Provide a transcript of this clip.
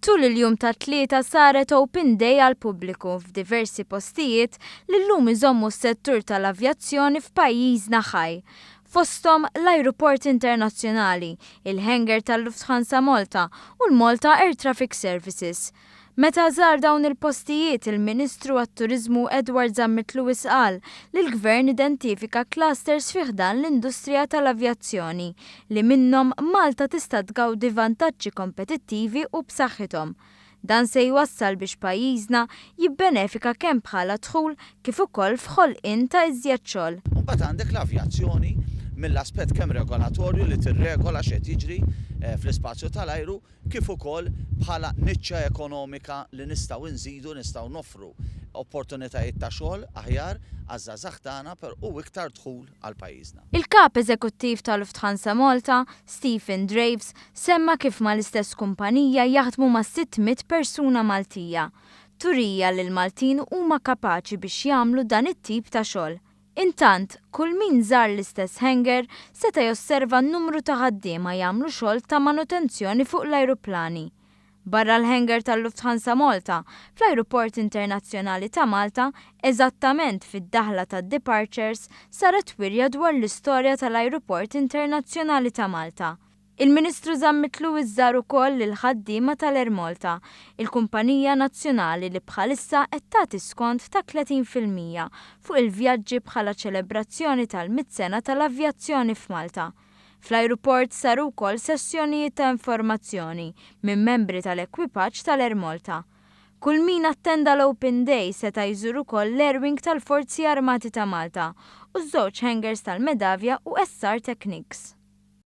Tul il-jum ta' tlieta saret Open Day għal pubbliku f'diversi postijiet li llum iżommu s-settur tal-avjazzjoni f'pajjiżna ħaj. Fosthom l-Ajruport Internazzjonali, il-hangar tal-Lufthansa Malta u l-Malta Air Traffic Services. Meta żar dawn il-postijiet il-Ministru għat-Turiżmu Edward Zammitluis qal li l-Gvern identifika clusters fih dan l-industrija tal-avjazzjoni li minnhom Malta tista' tgawdi vantaġġi kompetittivi u b'saħħithom. Dan se jwassal biex pajjiżna jibbenefika kemm bħala dħul kif ukoll f'ħolqien ta' iżjed xogħol. Mbagħad għandek l-avjazzjoni mill-aspett kemm regolatorju li tirregola x'qed jiġri fl-ispazju tal-ajru kif ukoll bħala niċċa ekonomika li nistgħu nżidu nistgħu noffru opportunitajiet ta' xogħol aħjar għaż-żgħażagħ tagħna u iktar dħul għal pajjiżna. Il-kap eżekuttiv tal-Lufthansa Malta, Stephen Draves, semma kif mal-istess kumpanija jaħdmu ma' 600 persuna Maltija. Turija li l-Maltin huma kapaċi biex jagħmlu dan it-tip ta' xogħol. Intant, kull min żar l-istess hangar seta' josserva n-numru ta' ħaddiema jagħmlu xogħol ta' manutenzjoni fuq l-ajruplani. Barra l-hangar tal-Lufthansa Malta, fl-Ajruport Internazzjonali ta' Malta, eżattament fid-daħla tad-departures, saret wirja dwar l-istorja tal-Ajruport Internazzjonali ta' Malta. Il-Ministru Zammitluis żar ukoll lill-ħaddiema tal-Air Malta, il-kumpanija nazzjonali li bħalissa qed tagħti skont ta' 30% fuq il-vjaġġi bħala ċelebrazzjoni tal-100 tal-avjazzjoni f'Malta. Fl-ajruport saru wkoll sessjonijiet ta' informazzjoni minn membri tal-ekwipaġġ tal-Air Malta. Kull min attenda l-Open Day seta' jżur ukoll l-Airwing tal-Forzi Armati ta' Malta u ż-żewġ hangars tal-Medavja u SR Technics.